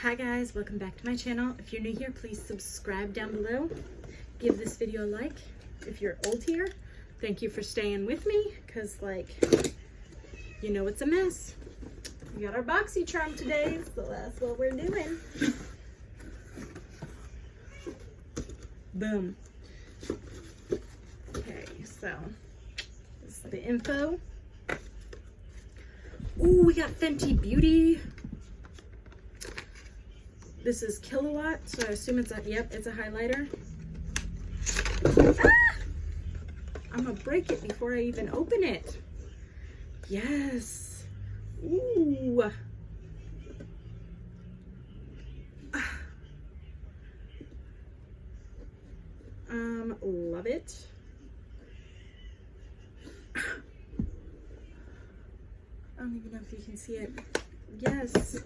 Hi guys, welcome back to my channel. If you're new here, please subscribe down below. Give this video a like. If you're old here, thank you for staying with me, because you know it's a mess. We got our Boxy charm today, so that's what we're doing. Boom. Okay, so this is the info. Ooh, we got Fenty Beauty. This is kilowatt, so I assume it's it's a highlighter. Ah! I'm gonna break it before I even open it. Yes. Ooh. Love it. I don't even know if you can see it. Yes.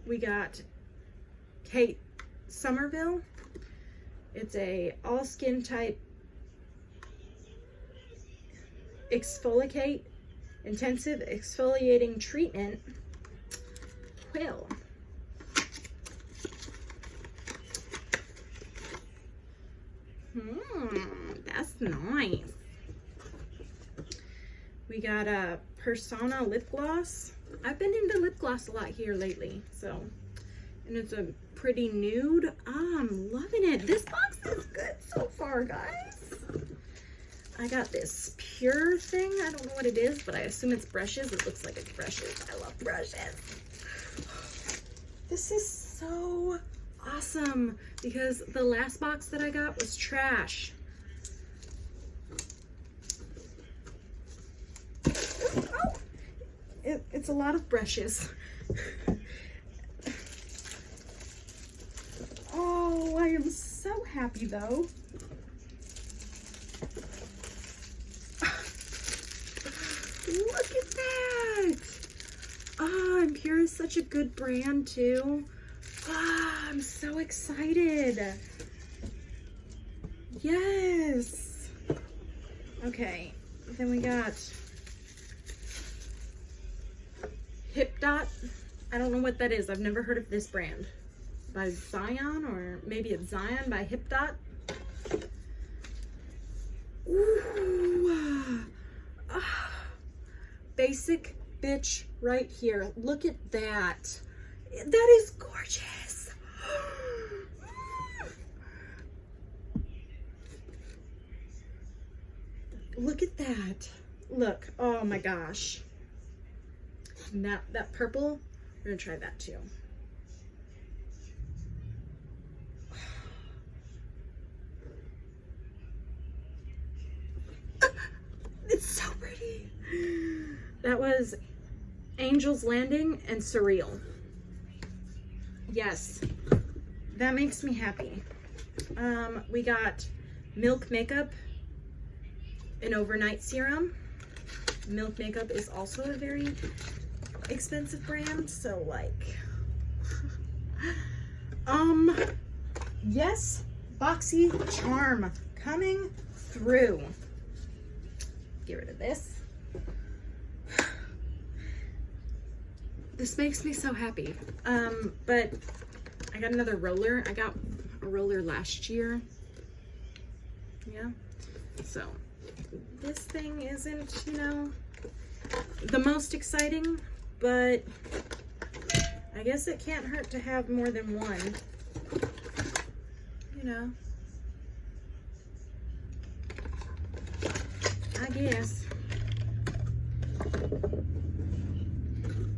We got Kate Somerville. It's a all skin type exfoliate, intensive exfoliating treatment quill. That's nice. We got a Persona lip gloss. I've been into lip gloss a lot here lately, so, and it's a pretty nude. I'm loving it. This box is good so far, guys. I got this pure thing. I don't know what it is, but I assume it's brushes. It looks like it's brushes. I love brushes. This is so awesome because the last box that I got was trash. It's a lot of brushes. Oh, I am so happy though. Look at that. Oh, and Pure is such a good brand too. Ah, I'm so excited. Yes. Okay, then we got Hip Dot. I don't know what that is. I've never heard of this brand. By Zion, or maybe it's Zion by Hip Dot. Ooh. Basic bitch right here. Look at that. That is gorgeous. Look at that. Look. Oh my gosh. Now that purple, we're gonna try that too. It's so pretty. That was Angel's Landing and Surreal. Yes, that makes me happy. We got Milk Makeup, an overnight serum. Milk Makeup is also a very expensive brand, so yes, Boxy charm coming through. Get rid of this. This makes me so happy. But I got another roller. I got a roller last year. Yeah. So this thing isn't, the most exciting, but I guess it can't hurt to have more than one. I guess.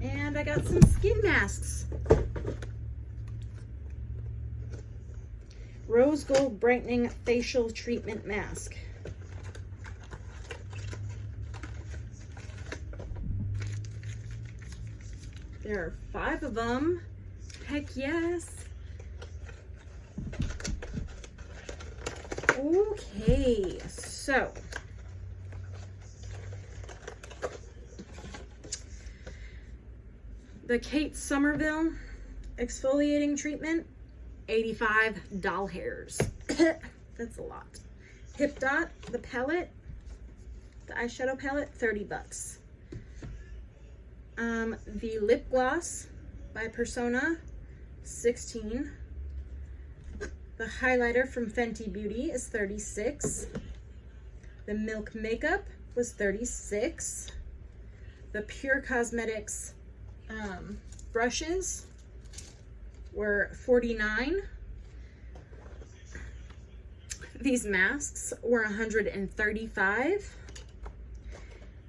And I got some skin masks. Rose Gold Brightening Facial Treatment Mask. There are 5 of them. Heck yes. Okay, so the Kate Somerville exfoliating treatment, 85 doll hairs. That's a lot. Hip Dot, the palette, the eyeshadow palette, 30 bucks. The lip gloss by Persona, 16. The highlighter from Fenty Beauty is 36. The Milk makeup was 36. The Pure Cosmetics brushes were 49. These masks were 135.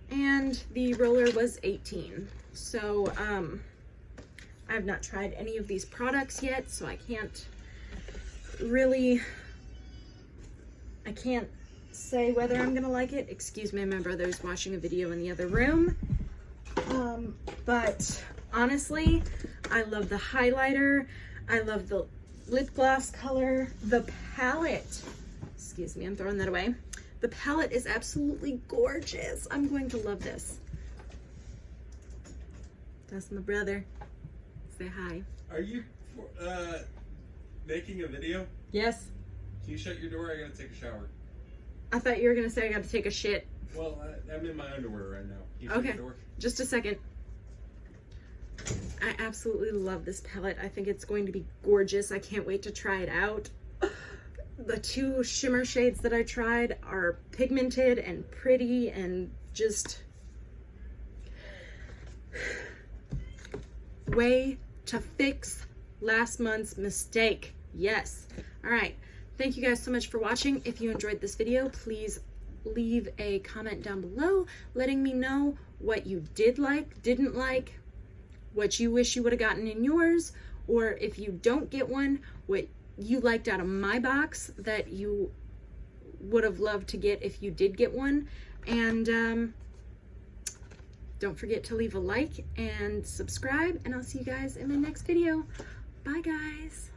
And the roller was 18. So I've not tried any of these products yet, so I can't say whether I'm gonna like it. Excuse me, my brother's watching a video in the other room. But honestly, I love the highlighter. I love the lip gloss color. The palette, excuse me, I'm throwing that away. The palette is absolutely gorgeous. I'm going to love this. That's my brother. Say hi. Are you making a video? Yes. Can you shut your door? I gotta take a shower. I thought you were gonna say I gotta take a shit. Well, I'm in my underwear right now. Can you shut Okay, your door? just a second. I absolutely love this palette. I think it's going to be gorgeous. I can't wait to try it out. The two shimmer shades that I tried are pigmented and pretty and just way to fix last month's mistake. Yes. All right. Thank you guys so much for watching. If you enjoyed this video, please leave a comment down below letting me know what you did like, didn't like, what you wish you would have gotten in yours, or if you don't get one, what you liked out of my box that you would have loved to get if you did get one. And don't forget to leave a like and subscribe, and I'll see you guys in my next video. Bye guys.